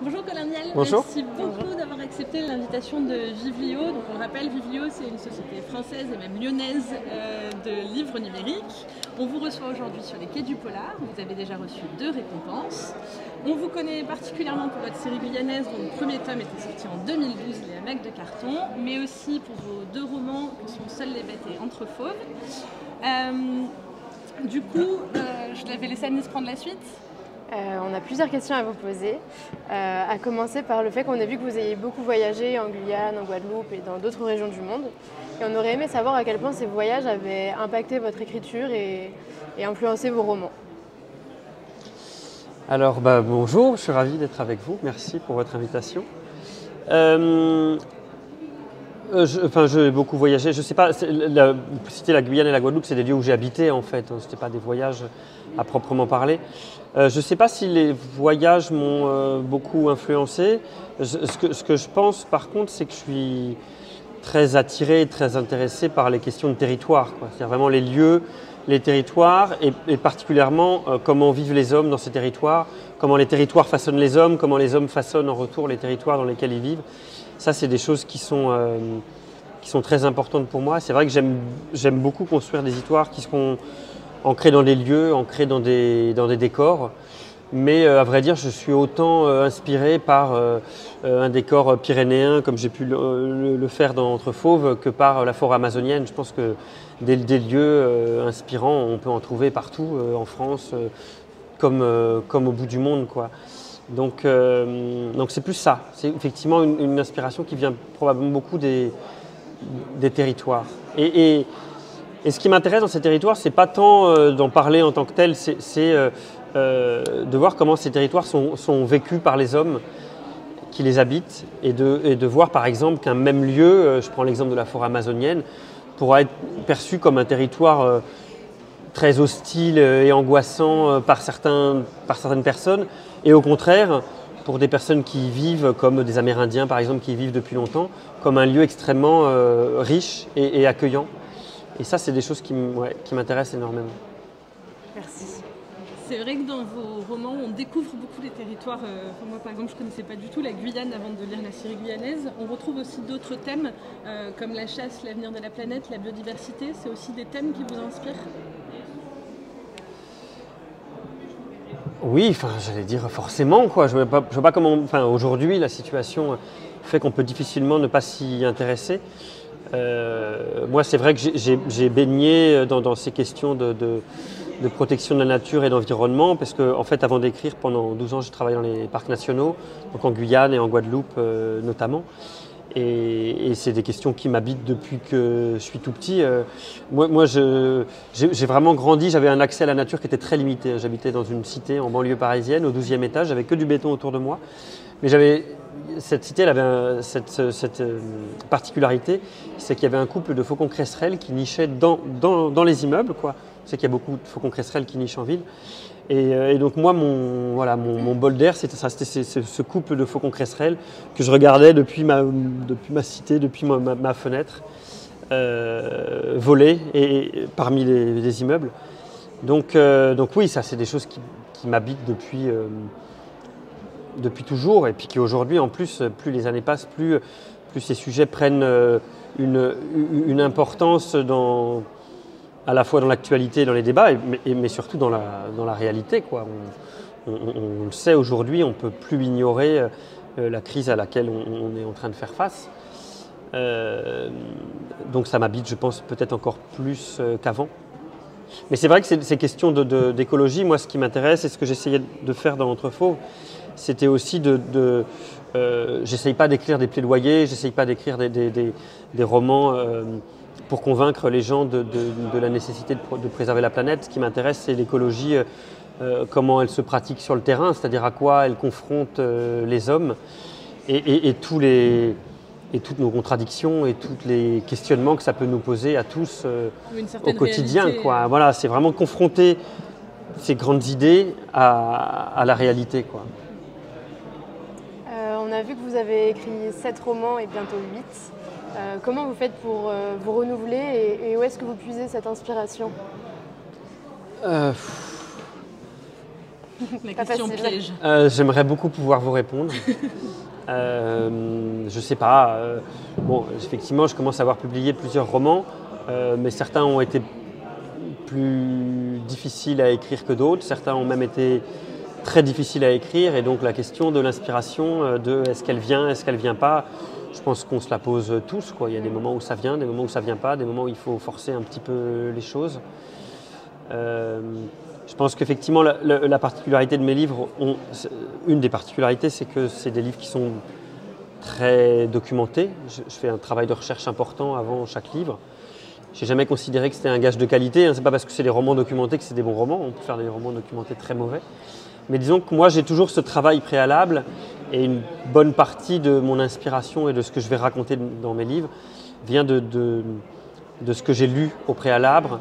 Bonjour Colin Miel, Bonjour. merci beaucoup d'avoir accepté l'invitation de Viblio. Donc on le rappelle, Viblio c'est une société française et même lyonnaise de livres numériques. On vous reçoit aujourd'hui sur les quais du Polar, vous avez déjà reçu 2 récompenses. On vous connaît particulièrement pour votre série guyanaise dont le premier tome était sorti en 2012, Les Mecs de carton, mais aussi pour vos 2 romans que sont Seules les bêtes et Entre fauves. Du coup, je vais laisser Agnès prendre la suite. On a plusieurs questions à vous poser, à commencer par le fait qu'on a vu que vous ayez beaucoup voyagé en Guyane, en Guadeloupe et dans d'autres régions du monde. Et on aurait aimé savoir à quel point ces voyages avaient impacté votre écriture et influencé vos romans. Alors bonjour, je suis ravi d'être avec vous, merci pour votre invitation. J'ai beaucoup voyagé, je ne sais pas, citer la Guyane et la Guadeloupe, c'est des lieux où j'ai habité en fait, ce n'était pas des voyages à proprement parler. Je ne sais pas si les voyages m'ont beaucoup influencé. Ce que je pense par contre, c'est que je suis très attiré, très intéressé par les questions de territoire, c'est-à-dire vraiment les lieux, les territoires et particulièrement comment vivent les hommes dans ces territoires, comment les territoires façonnent les hommes, comment les hommes façonnent en retour les territoires dans lesquels ils vivent. Ça, c'est des choses qui sont très importantes pour moi. C'est vrai que j'aime beaucoup construire des histoires qui seront ancrées dans des lieux, ancrées dans des décors. Mais à vrai dire, je suis autant inspiré par un décor pyrénéen, comme j'ai pu le faire dans Entre fauves, que par la forêt amazonienne. Je pense que des lieux inspirants, on peut en trouver partout en France, comme au bout du monde, quoi. Donc c'est plus ça, c'est effectivement une inspiration qui vient probablement beaucoup des territoires. Et ce qui m'intéresse dans ces territoires, c'est pas tant d'en parler en tant que tel, c'est de voir comment ces territoires sont vécus par les hommes qui les habitent et de voir par exemple qu'un même lieu, je prends l'exemple de la forêt amazonienne, pourra être perçu comme un territoire très hostile et angoissant par certaines personnes, et au contraire, pour des personnes qui y vivent, comme des Amérindiens par exemple, qui y vivent depuis longtemps, comme un lieu extrêmement riche et accueillant. Et ça, c'est des choses qui m'intéressent énormément. Merci. C'est vrai que dans vos romans, on découvre beaucoup les territoires. Moi, par exemple, je ne connaissais pas du tout la Guyane avant de lire la série guyanaise. On retrouve aussi d'autres thèmes, comme la chasse, l'avenir de la planète, la biodiversité. C'est aussi des thèmes qui vous inspirent ? Oui, j'allais dire forcément, quoi. Je ne vois pas comment. Aujourd'hui, la situation fait qu'on peut difficilement ne pas s'y intéresser. Moi, c'est vrai que j'ai baigné dans ces questions de protection de la nature et d'environnement, parce que, en fait, avant d'écrire, pendant 12 ans, j'ai travaillé dans les parcs nationaux, donc en Guyane et en Guadeloupe notamment. Et c'est des questions qui m'habitent depuis que je suis tout petit. Moi j'ai vraiment grandi, j'avais un accès à la nature qui était très limité. J'habitais dans une cité en banlieue parisienne, au 12e étage, j'avais que du béton autour de moi. Mais cette cité, elle avait cette particularité, c'est qu'il y avait un couple de faucons cresserelles qui nichaient dans les immeubles, quoi. C'est qu'il y a beaucoup de faucons cresserelles qui nichent en ville. Et donc moi, mon bol d'air, c'était ça, c'était ce couple de faucons cresserelles que je regardais depuis ma cité, depuis ma fenêtre, voler parmi les immeubles. Donc oui, ça c'est des choses qui m'habitent depuis toujours, et puis qui aujourd'hui, en plus, plus les années passent, plus ces sujets prennent une importance à la fois dans l'actualité et dans les débats, mais surtout dans la réalité, quoi. On le sait aujourd'hui, on ne peut plus ignorer la crise à laquelle on est en train de faire face. Donc ça m'habite, je pense, peut-être encore plus qu'avant. Mais c'est vrai que ces questions d'écologie, moi ce qui m'intéresse et ce que j'essayais de faire dans Entre fauves, c'était aussi j'essaye pas d'écrire des plaidoyers, j'essaye pas d'écrire des romans pour convaincre les gens de la nécessité de préserver la planète. Ce qui m'intéresse, c'est l'écologie, comment elle se pratique sur le terrain, c'est-à-dire à quoi elle confronte les hommes et toutes nos contradictions et tous les questionnements que ça peut nous poser à tous au quotidien, réalité, quoi. Voilà, c'est vraiment confronter ces grandes idées à la réalité, quoi. On a vu que vous avez écrit 7 romans et bientôt 8. Comment vous faites pour vous renouveler et où est-ce que vous puisez cette inspiration ? La Pas question facile. piège. J'aimerais beaucoup pouvoir vous répondre. Je sais pas. Bon, effectivement, je commence à avoir publié plusieurs romans, mais certains ont été plus difficiles à écrire que d'autres. Certains ont même été très difficiles à écrire. Et donc la question de l'inspiration, de est-ce qu'elle vient, est-ce qu'elle vient pas, je pense qu'on se la pose tous, quoi. Il y a des moments où ça vient, des moments où ça vient pas, des moments où il faut forcer un petit peu les choses. Je pense qu'effectivement, la particularité de mes livres, une des particularités, c'est que c'est des livres qui sont très documentés. Je fais un travail de recherche important avant chaque livre. Je n'ai jamais considéré que c'était un gage de qualité. Ce n'est pas parce que c'est des romans documentés que c'est des bons romans. On peut faire des romans documentés très mauvais. Mais disons que moi, j'ai toujours ce travail préalable et une bonne partie de mon inspiration et de ce que je vais raconter dans mes livres vient de ce que j'ai lu au préalable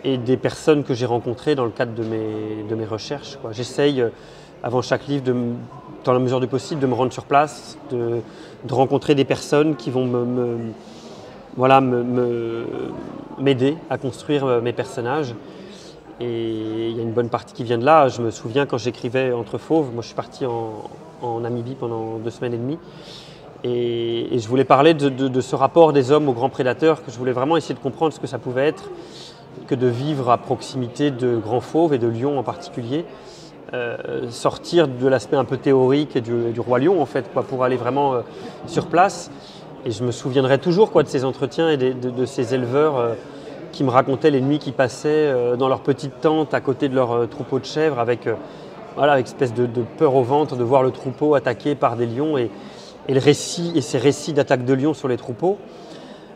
et des personnes que j'ai rencontrées dans le cadre de mes recherches, quoi. J'essaye, avant chaque livre, dans la mesure du possible, de me rendre sur place, de rencontrer des personnes qui vont m'aider à construire mes personnages. Et il y a une bonne partie qui vient de là. Je me souviens quand j'écrivais Entre Fauves, moi je suis parti en Namibie pendant 2 semaines et demie. Et je voulais parler de ce rapport des hommes aux grands prédateurs, que je voulais vraiment essayer de comprendre ce que ça pouvait être que de vivre à proximité de grands fauves et de lions en particulier. Sortir de l'aspect un peu théorique et du roi lion en fait, quoi, pour aller vraiment sur place. Et je me souviendrai toujours, quoi, de ces entretiens et de ces éleveurs qui me racontaient les nuits qui passaient dans leur petite tente à côté de leur troupeau de chèvres avec espèce de peur au ventre de voir le troupeau attaqué par des lions et ces récits d'attaque de lions sur les troupeaux.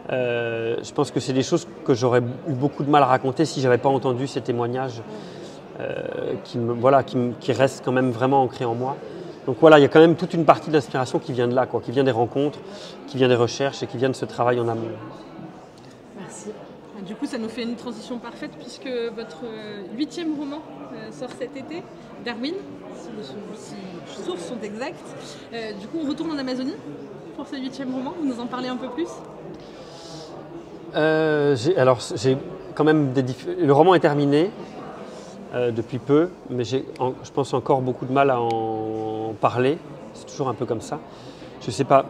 Je pense que c'est des choses que j'aurais eu beaucoup de mal à raconter si je n'avais pas entendu ces témoignages qui restent quand même vraiment ancrés en moi. Donc voilà, il y a quand même toute une partie de l'inspiration qui vient de là, quoi, qui vient des rencontres, qui vient des recherches et qui vient de ce travail en amont. Merci. Du coup, ça nous fait une transition parfaite puisque votre 8e roman sort cet été, Darwin, si les sources sont exactes. Du coup, on retourne en Amazonie pour ce 8e roman. Vous nous en parlez un peu plus ? J'ai quand même le roman est terminé depuis peu, mais je pense encore beaucoup de mal à en parler. C'est toujours un peu comme ça. Je ne sais pas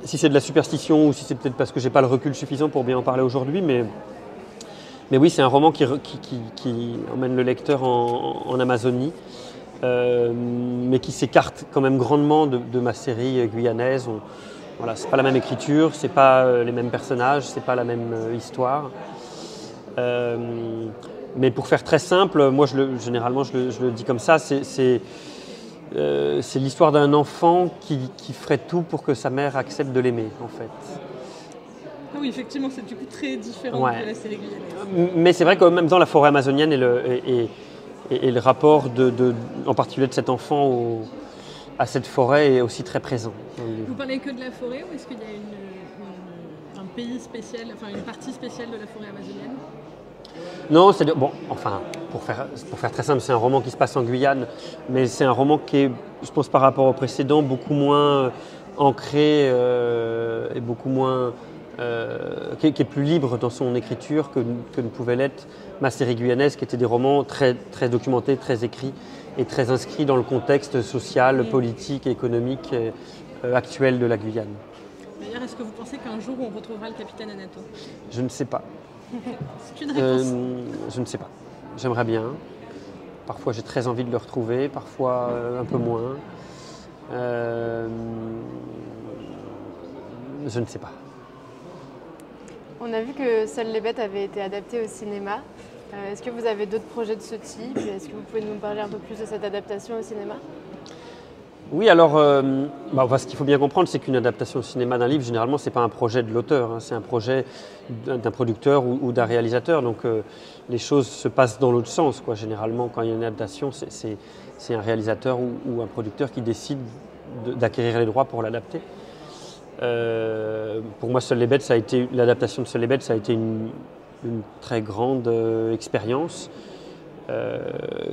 si c'est de la superstition ou si c'est peut-être parce que j'ai pas le recul suffisant pour bien en parler aujourd'hui, mais oui, c'est un roman qui emmène le lecteur en Amazonie, mais qui s'écarte quand même grandement de ma série guyanaise. Voilà, c'est pas la même écriture, c'est pas les mêmes personnages, c'est pas la même histoire. Mais pour faire très simple, moi généralement je le dis comme ça, c'est l'histoire d'un enfant qui ferait tout pour que sa mère accepte de l'aimer, en fait. Ah oui, effectivement, c'est du coup très différent de la série guyanaise. Mais c'est vrai que même dans la forêt amazonienne et le rapport en particulier de cet enfant à cette forêt est aussi très présent. Vous parlez que de la forêt ou est-ce qu'il y a un pays spécial, enfin une partie spéciale de la forêt amazonienne ? Non, pour faire très simple, c'est un roman qui se passe en Guyane, mais c'est un roman qui est, je pense par rapport au précédent, beaucoup moins ancré et beaucoup moins qui est plus libre dans son écriture que ne pouvait l'être ma série guyanaise, qui était des romans très, très documentés, très écrits et très inscrits dans le contexte social, politique et économique actuel de la Guyane. D'ailleurs, est-ce que vous pensez qu'un jour on retrouvera le capitaine Anato ? Je ne sais pas. C'est une réponse. Je ne sais pas. J'aimerais bien. Parfois j'ai très envie de le retrouver, parfois un peu moins. Je ne sais pas. On a vu que Seules les bêtes avait été adapté au cinéma. Est-ce que vous avez d'autres projets de ce type ? Est-ce que vous pouvez nous parler un peu plus de cette adaptation au cinéma ? Oui, alors, ce qu'il faut bien comprendre, c'est qu'une adaptation au cinéma d'un livre, généralement, ce n'est pas un projet de l'auteur, hein, c'est un projet d'un producteur ou d'un réalisateur. Donc, les choses se passent dans l'autre sens, quoi. Généralement, quand il y a une adaptation, c'est un réalisateur ou un producteur qui décide d'acquérir les droits pour l'adapter. Pour moi, l'adaptation de Seules les bêtes, ça a été une très grande expérience.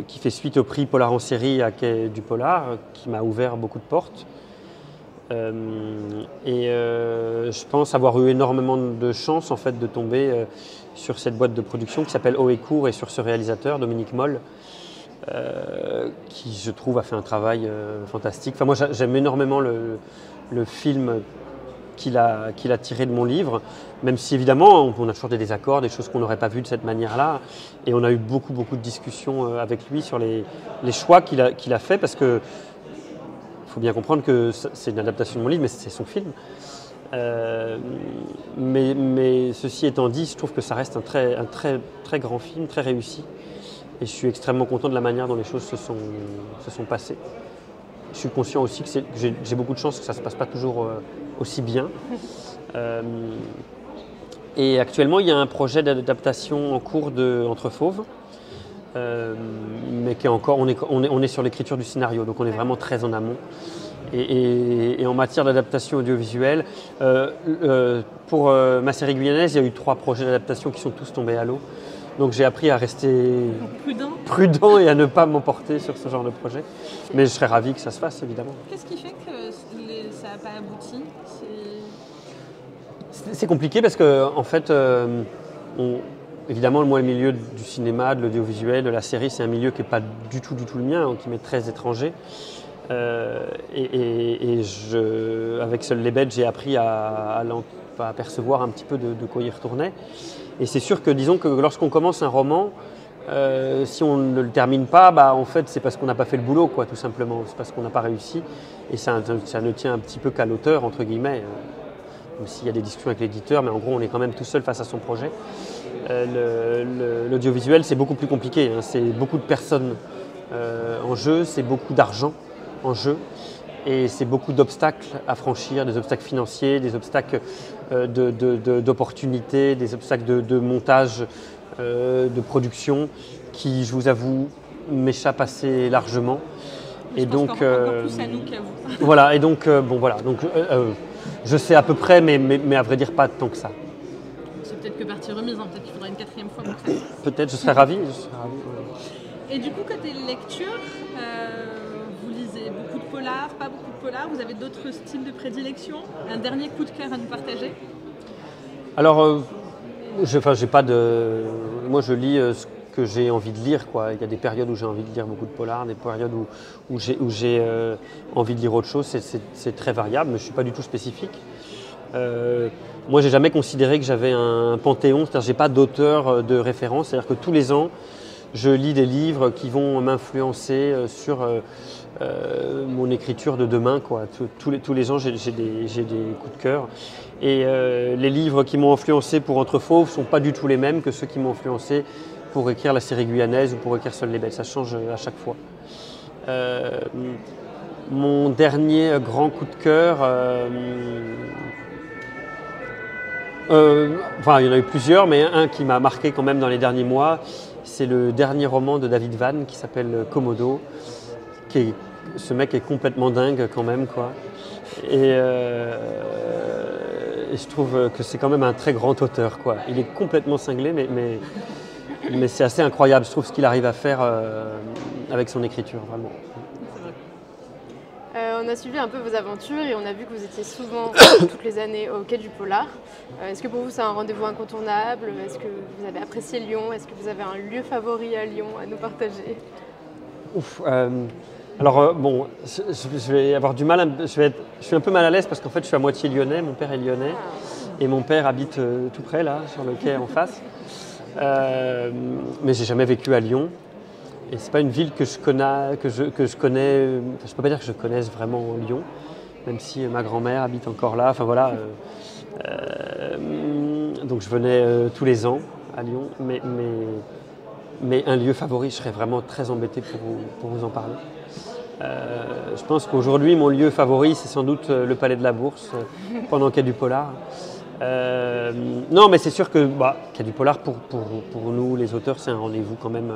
Qui fait suite au prix Polar en série à Quai du Polar, qui m'a ouvert beaucoup de portes. Je pense avoir eu énormément de chance en fait, de tomber sur cette boîte de production qui s'appelle Haut et Court et sur ce réalisateur, Dominique Moll, qui je trouve a fait un travail fantastique. Enfin, moi j'aime énormément le film qu'il a tiré de mon livre, même si évidemment on a toujours des désaccords, des choses qu'on n'aurait pas vues de cette manière-là. Et on a eu beaucoup de discussions avec lui sur les choix qu'il a fait, parce que il faut bien comprendre que c'est une adaptation de mon livre, mais c'est son film. Mais ceci étant dit, je trouve que ça reste un très grand film, très réussi. Et je suis extrêmement content de la manière dont les choses se sont passées. Je suis conscient aussi que j'ai beaucoup de chance que ça ne se passe pas toujours aussi bien. Et actuellement, il y a un projet d'adaptation en cours Entre Fauves, mais qui est encore, on est sur l'écriture du scénario, donc on est vraiment très en amont. Et en matière d'adaptation audiovisuelle, pour ma série guyanaise, il y a eu 3 projets d'adaptation qui sont tous tombés à l'eau. Donc j'ai appris à rester prudent et à ne pas m'emporter sur ce genre de projet. Mais je serais ravi que ça se fasse, évidemment. Qu'est-ce qui fait que ça n'a pas abouti? C'est compliqué parce que, en fait, évidemment, moi, le milieu du cinéma, de l'audiovisuel, de la série, c'est un milieu qui n'est pas du tout le mien, qui m'est très étranger. Avec Seuls les bêtes, j'ai appris à percevoir un petit peu de quoi il retournait. Et c'est sûr que, disons que lorsqu'on commence un roman, si on ne le termine pas, en fait, c'est parce qu'on n'a pas fait le boulot, quoi, tout simplement. C'est parce qu'on n'a pas réussi. Et ça ne tient un petit peu qu'à l'auteur, entre guillemets. Même s'il y a des discussions avec l'éditeur, mais en gros, on est quand même tout seul face à son projet. L'audiovisuel, c'est beaucoup plus compliqué. Hein. C'est beaucoup de personnes en jeu, c'est beaucoup d'argent en jeu. Et c'est beaucoup d'obstacles à franchir, des obstacles financiers, des obstacles d'opportunités, des obstacles de montage, de production, qui, je vous avoue, m'échappent assez largement. Et donc, encore plus à nous qu'à vous. Voilà, et donc, voilà. Donc, je sais à peu près, mais à vrai dire, pas tant que ça. C'est peut-être que partie remise, hein. Peut-être qu'il faudra une 4e fois pour que ça. Peut-être, je serais ravi. Ouais. Et du coup, côté lecture, vous lisez beaucoup de polars, pas beaucoup de polars. Vous avez d'autres styles de prédilection? Un dernier coup de cœur à nous partager? Alors, j'ai pas de. Moi, je lis ce que j'ai envie de lire, quoi. Il y a des périodes où j'ai envie de lire beaucoup de polars, des périodes où j'ai envie de lire autre chose. C'est très variable, mais je suis pas du tout spécifique. Moi, j'ai jamais considéré que j'avais un panthéon, c'est-à-dire j'ai pas d'auteur de référence, c'est-à-dire que tous les ans, je lis des livres qui vont m'influencer sur mon écriture de demain, quoi. Tous les ans, j'ai des coups de cœur. Et les livres qui m'ont influencé pour Entre Fauves ne sont pas du tout les mêmes que ceux qui m'ont influencé pour écrire la série guyanaise ou pour écrire Seuls les bêtes. Ça change à chaque fois. Mon dernier grand coup de cœur, il y en a eu plusieurs, mais un qui m'a marqué quand même dans les derniers mois, c'est le dernier roman de David Vann qui s'appelle Komodo. Ce mec est complètement dingue quand même, quoi. Et je trouve que c'est quand même un très grand auteur, quoi. Il est complètement cinglé, mais c'est assez incroyable, je trouve, ce qu'il arrive à faire avec son écriture, vraiment. On a suivi un peu vos aventures et on a vu que vous étiez souvent, toutes les années, au Quai du Polar. Est-ce que pour vous c'est un rendez-vous incontournable? Est-ce que vous avez apprécié Lyon? Est-ce que vous avez un lieu favori à Lyon à nous partager? Je vais avoir du mal, je suis un peu mal à l'aise parce qu'en fait je suis à moitié lyonnais, mon père est lyonnais et mon père habite tout près là, sur le quai en face. Mais j'ai jamais vécu à Lyon et c'est pas une ville que je connais, je peux pas dire que je connaisse vraiment Lyon, même si ma grand-mère habite encore là, enfin voilà. Donc je venais tous les ans à Lyon, mais un lieu favori, je serais vraiment très embêté pour vous en parler. Je pense qu'aujourd'hui, mon lieu favori, c'est sans doute le Palais de la Bourse, pendant Quai du Polar. Non, mais c'est sûr que Quai du Polar, pour nous, les auteurs, c'est un rendez-vous quand même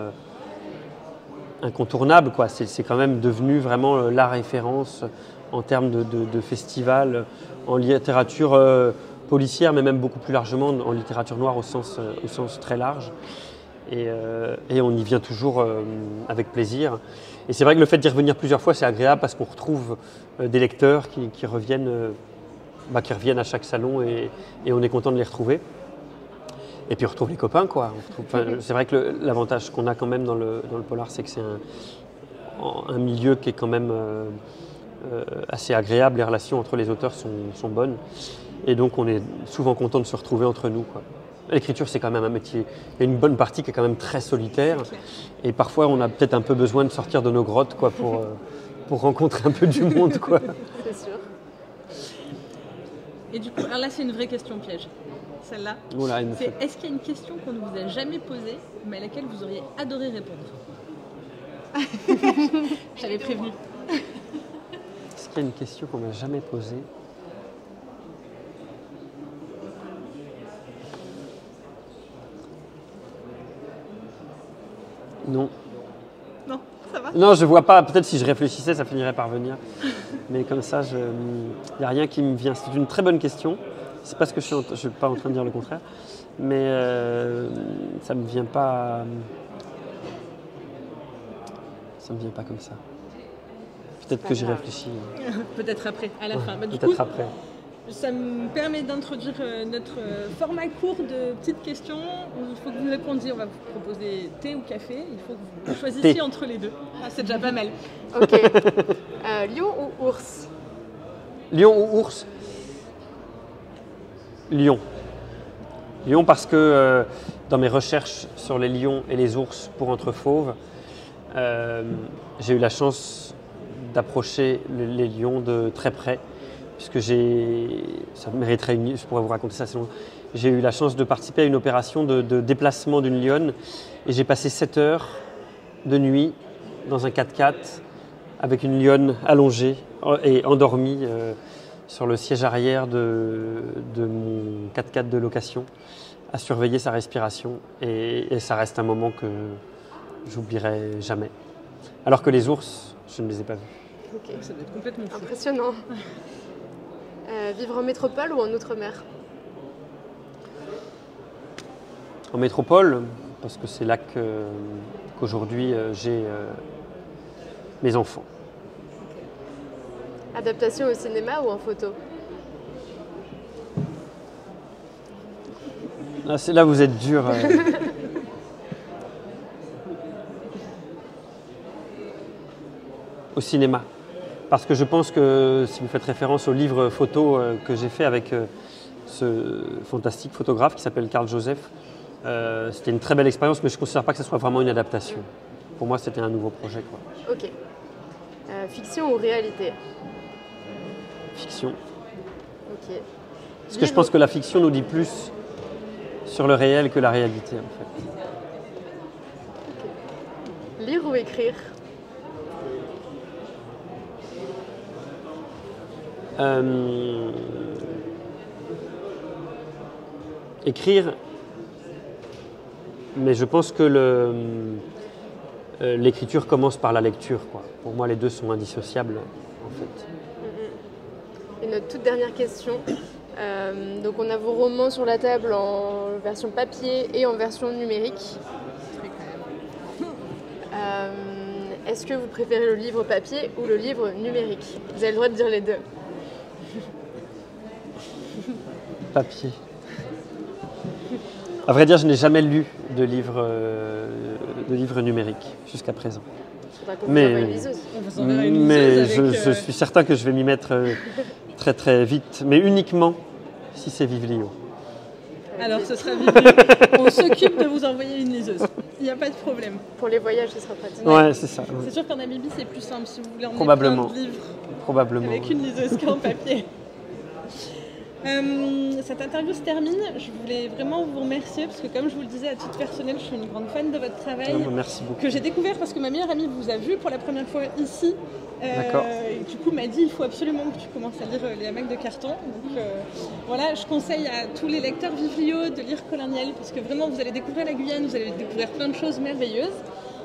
incontournable, quoi. C'est quand même devenu vraiment la référence en termes de festival, en littérature policière, mais même beaucoup plus largement en littérature noire au sens très large. Et on y vient toujours avec plaisir. Et c'est vrai que le fait d'y revenir plusieurs fois, c'est agréable parce qu'on retrouve des lecteurs qui reviennent à chaque salon et on est content de les retrouver. Et puis on retrouve les copains, quoi. C'est vrai que l'avantage qu'on a quand même dans le polar, c'est que c'est un milieu qui est quand même assez agréable. Les relations entre les auteurs sont bonnes. Et donc on est souvent content de se retrouver entre nous, quoi. L'écriture, c'est quand même un métier. Il y a une bonne partie qui est quand même très solitaire. Et parfois, on a peut-être un peu besoin de sortir de nos grottes, quoi, pour rencontrer un peu du monde, quoi. C'est sûr. Et du coup, alors là, c'est une vraie question piège. Celle-là. Voilà, Est-ce qu'il y a une question qu'on ne vous a jamais posée, mais à laquelle vous auriez adoré répondre? J'avais prévenu. Est-ce qu'il y a une question qu'on m'a jamais posée? Non. Non, ça va? Non, je vois pas. Peut-être si je réfléchissais, ça finirait par venir. Mais comme ça, il n'y a rien qui me vient. C'est une très bonne question. C'est pas ce que je suis pas en train de dire le contraire. Mais ça me vient pas. Ça me vient pas comme ça. Peut-être que j'y réfléchis. Peut-être après, à la fin. Bah, peut-être après. Ça me permet d'introduire notre format court de petites questions. Il faut que vous répondiez. On va vous proposer thé ou café. Il faut que vous choisissiez entre les deux. Ah, c'est déjà pas mal. Ok. Lion ou ours? Lion ou ours? Lion. Lion parce que dans mes recherches sur les lions et les ours pour Entre Fauves, j'ai eu la chance d'approcher les lions de très près. Puisque ça mériterait je pourrais vous raconter ça assez longtemps. J'ai eu la chance de participer à une opération de déplacement d'une lionne et j'ai passé 7 heures de nuit dans un 4x4 avec une lionne allongée et endormie sur le siège arrière de mon 4x4 de location à surveiller sa respiration et ça reste un moment que j'oublierai jamais. Alors que les ours, je ne les ai pas vus. Ok. Ça doit être complètement fou. Impressionnant. Vivre en métropole ou en outre-mer? En métropole, parce que c'est là qu'aujourd'hui j'ai mes enfants. Adaptation au cinéma ou en photo? Là vous êtes dur. Au cinéma. Parce que je pense que si vous faites référence au livre photo que j'ai fait avec ce fantastique photographe qui s'appelle Carl Joseph, c'était une très belle expérience, mais je ne considère pas que ce soit vraiment une adaptation. Pour moi, c'était un nouveau projet, quoi. Ok. Fiction ou réalité? Fiction. Ok. Parce que je pense que la fiction nous dit plus sur le réel que la réalité, en fait. Ok. Lire ou écrire? Écrire, mais je pense que l'écriture commence par la lecture, quoi. Pour moi, les deux sont indissociables, en fait. Et notre toute dernière question. Donc on a vos romans sur la table en version papier et en version numérique. Est-ce que vous préférez le livre papier ou le livre numérique? Vous avez le droit de dire les deux. Papier. À vrai dire, je n'ai jamais lu de livre numérique jusqu'à présent. Mais je suis certain que je vais m'y mettre très très vite, mais uniquement si c'est Vivelio. Alors ce sera Vivelio. On s'occupe de vous envoyer une liseuse. Il n'y a pas de problème. Pour les voyages, ce sera pratique. Ouais, c'est ça. C'est sûr qu'en Namibie, c'est plus simple si vous voulez emmener Probablement. plein de livres Probablement. avec une liseuse qu'en papier. Cette interview se termine. Je voulais vraiment vous remercier parce que, comme je vous le disais à titre personnel, je suis une grande fan de votre travail. Merci beaucoup. Que j'ai découvert parce que ma meilleure amie vous a vu pour la première fois ici. D'accord. Et du coup, m'a dit il faut absolument que tu commences à lire Les hamacs de carton. Donc voilà, je conseille à tous les lecteurs Vivelio de lire Colonial parce que vraiment, vous allez découvrir la Guyane, vous allez découvrir plein de choses merveilleuses.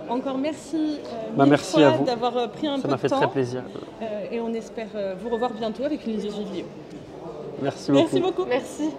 Encore merci, merci à vous d'avoir pris un peu de temps. Ça m'a fait très plaisir. Et on espère vous revoir bientôt avec une liseuse Vivelio. Merci beaucoup. Merci beaucoup. Merci.